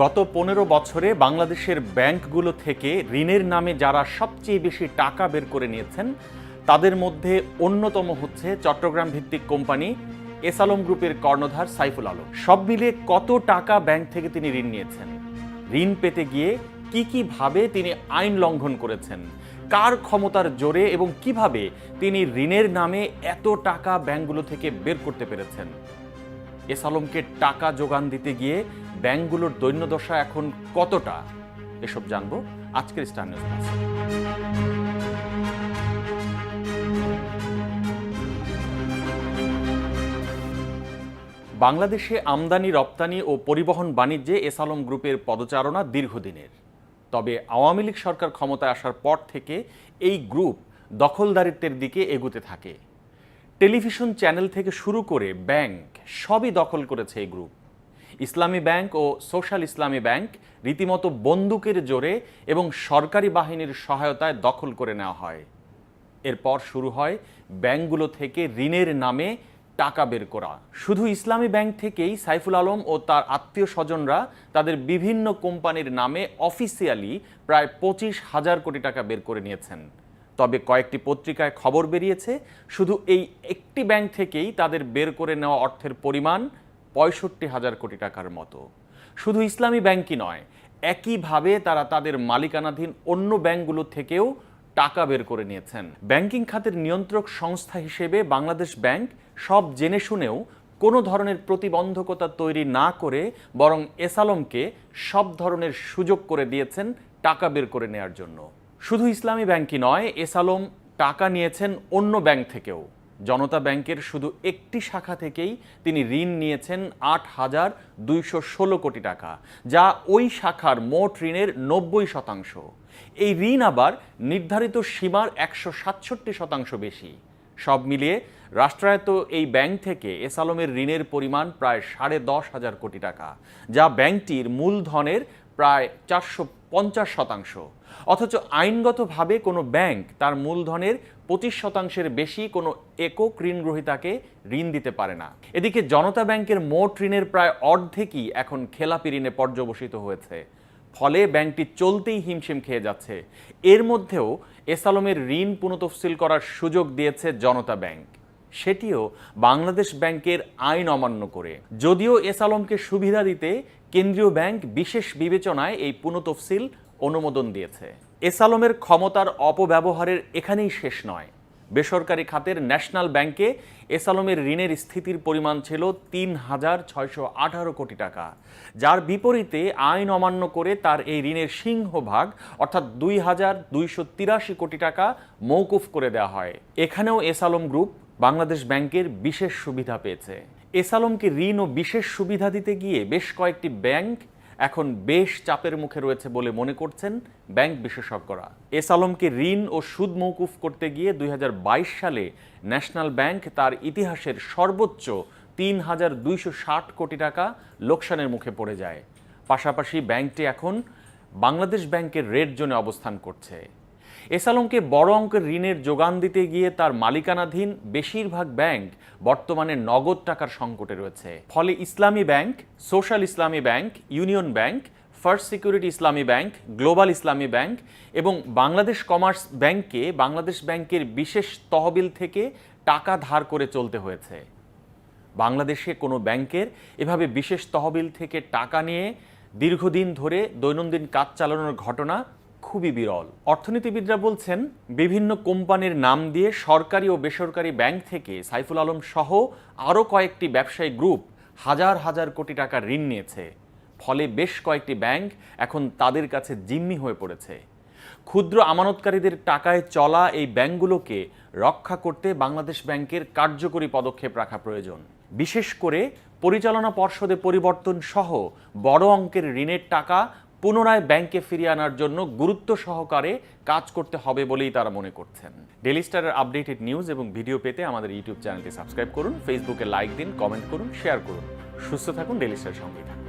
গত 15 বছরে বাংলাদেশের ব্যাংকগুলো থেকে ঋণের নামে যারা সবচেয়ে বেশি টাকা বের করে নিয়েছেন তাদের মধ্যে অন্যতম হচ্ছে চট্টগ্রাম ভিত্তিক কোম্পানি এসআলম গ্রুপের কর্ণধার সাইফুল আলম। সব মিলিয়ে কত টাকা ব্যাংক থেকে তিনি ঋণ নিয়েছেন, ঋণ পেতে গিয়ে কি ভাবে তিনি আইন লঙ্ঘন করেছেন, কার ক্ষমতার জোরে এবং কিভাবে তিনি ঋণের নামে এত টাকা ব্যাংকগুলো থেকে বের করতে পেরেছেন। এসআলমকে টাকা যোগান দিতে গিয়ে ব্যাংকগুলোর দৈন্যদশা এখন কতটা, এসব জানবো আজকের স্টার নিউজ ক্লাসে। বাংলাদেশে আমদানি রপ্তানি ও পরিবহন বাণিজ্যে এসআলম গ্রুপের পদচারণা দীর্ঘদিনের। তবে আওয়ামী লীগ সরকার ক্ষমতায় আসার পর থেকে এই গ্রুপ দখলদারিত্বের দিকে এগুতে থাকে। টেলিভিশন চ্যানেল থেকে শুরু করে ব্যাংক সবই দখল করেছে এই গ্রুপ। ইসলামী ব্যাংক ও সোশ্যাল ইসলামী ব্যাংক রীতিমতো বন্দুকের জোরে এবং সরকারি বাহিনীর সহায়তায় দখল করে নেওয়া হয়। এরপর শুরু হয় ব্যাংকগুলো থেকে ঋণের নামে টাকা বের করা। শুধু ইসলামী ব্যাংক থেকেই সাইফুল আলম ও তার আত্মীয় স্বজনরা তাদের বিভিন্ন কোম্পানির নামে অফিসিয়ালি প্রায় 25,000 কোটি টাকা বের করে নিয়েছেন। তবে কয়েকটি পত্রিকায় খবর বেরিয়েছে শুধু এই একটি ব্যাংক থেকেই তাদের বের করে নেওয়া অর্থের পরিমাণ 65,000 কোটি টাকার মতো। শুধু ইসলামী ব্যাংকই নয়, একইভাবে তারা তাদের মালিকানাধীন অন্য ব্যাংকগুলো থেকেও টাকা বের করে নিয়েছেন। ব্যাংকিং খাতের নিয়ন্ত্রক সংস্থা হিসেবে বাংলাদেশ ব্যাংক সব জেনে শুনেও কোনো ধরনের প্রতিবন্ধকতা তৈরি না করে বরং এসআলমকে সব ধরনের সুযোগ করে দিয়েছেন টাকা বের করে নেওয়ার জন্য। শুধু ইসলামী ব্যাংকই নয়, এসআলম টাকা নিয়েছেন অন্য ব্যাংক থেকেও। জনতা ব্যাংকের শুধু একটি শাখা থেকেই তিনি ঋণ নিয়েছেন 8,216 কোটি টাকা, যা ওই শাখার মোট ঋণের 90%। এই ঋণ আবার নির্ধারিত সীমার 167% বেশি। সব মিলিয়ে রাষ্ট্রায়ত্ত এই ব্যাংক থেকে এসআলমের ঋণের পরিমাণ প্রায় 10,500 কোটি টাকা, যা ব্যাংকটির মূলধনের প্রায় 450%। অথচ আইনগতভাবে কোনো ব্যাংক তার মূলধনের 25%-এর বেশি কোনো একক ঋণ গ্রহীতাকে ঋণ দিতে পারে না। এদিকে জনতা ব্যাংকের মোট ঋণের প্রায় অর্ধেকই এখন খেলাপি ঋণে পর্যবসিত হয়েছে। ফলে ব্যাংকটি চলতেই হিমশিম খেয়ে যাচ্ছে। এর মধ্যেও এসআলমের ঋণ পুনঃতফসিল করার সুযোগ দিয়েছে জনতা ব্যাংক, সেটিও বাংলাদেশ ব্যাংকের আইন অমান্য করে। যদিও এসআলমকে সুবিধা দিতে কেন্দ্রীয় ব্যাংক বিশেষ বিবেচনায় এই পুনঃতফসিল অনুমোদন দিয়েছে। এসআলমের ক্ষমতার অপব্যবহারের এখানেই শেষ নয়। বেসরকারি খাতের ন্যাশনাল ব্যাংকে এসআলমের ঋণের স্থিতির পরিমাণ ছিল 3,618 কোটি টাকা, যার বিপরীতে আইন অমান্য করে তার এই ঋণের সিংহভাগ অর্থাৎ 2,283 কোটি টাকা মওকুফ করে দেওয়া হয়। এখানেও এসআলম গ্রুপ বাংলাদেশ ব্যাংকের বিশেষ সুবিধা পেয়েছে। এসআলমকে ঋণ ও বিশেষ সুবিধা দিতে গিয়ে বেশ কয়েকটি ব্যাংক এখন বেশ চাপের মুখে রয়েছে বলে মনে করছেন ব্যাংক বিশেষজ্ঞরা। এসআলমকে ঋণ ও সুদ মওকুফ করতে গিয়ে 2022 সালে ন্যাশনাল ব্যাংক তার ইতিহাসের সর্বোচ্চ 3,260 কোটি টাকা লোকসানের মুখে পড়ে যায়। পাশাপাশি ব্যাংকটি এখন বাংলাদেশ ব্যাংকের রেড জোনে অবস্থান করছে। এসআলমকে বড় অঙ্কের ঋণের যোগান দিতে গিয়ে তার মালিকানাধীন বেশিরভাগ ব্যাংক বর্তমানে নগদ টাকার সংকটে রয়েছে। ফলে ইসলামী ব্যাংক, সোশ্যাল ইসলামী bank, union bank, first security ইসলামী ব্যাংক, গ্লোবাল ইসলামী ব্যাংক এবং বাংলাদেশ কমার্স ব্যাংককে বাংলাদেশ ব্যাংকের বিশেষ তহবিল থেকে টাকা ধার করে চলতে হয়েছে। বাংলাদেশে কোনো ব্যাংকের এভাবে বিশেষ তহবিল থেকে টাকা নিয়ে দীর্ঘদিন ধরে দৈনন্দিন কাজ চালানোর ঘটনা খুবই বিরল। অর্থনীতিবিদরা বলছেন, বিভিন্ন কোম্পানির নাম দিয়ে সরকারি ও বেসরকারি ব্যাংক থেকে সাইফুল আলম সহ আরও কয়েকটি ব্যবসায়ী গ্রুপ হাজার হাজার কোটি টাকা ঋণ নিয়েছে। ফলে বেশ কয়েকটি ব্যাংক এখন তাদের কাছে জিম্মি হয়ে পড়েছে। ক্ষুদ্র আমানতকারীদের টাকায় চলা এই ব্যাংকগুলোকে রক্ষা করতে বাংলাদেশ ব্যাংকের কার্যকরী পদক্ষেপ রাখা প্রয়োজন। বিশেষ করে পরিচালনা পর্ষদে পরিবর্তন সহ বড় অঙ্কের ঋণের টাকা পুনরায় ব্যাংকে ফিরিয়ে আনার জন্য গুরুত্ব সহকারে কাজ করতে হবে বলেই তারা মনে করছেন। ডেইলি স্টারের আপডেটেড নিউজ এবং ভিডিও পেতে আমাদের ইউটিউব চ্যানেলটি সাবস্ক্রাইব করুন, ফেসবুকে লাইক দিন, কমেন্ট করুন, শেয়ার করুন। সুস্থ থাকুন, ডেইলি স্টারের সঙ্গেই থাকুন।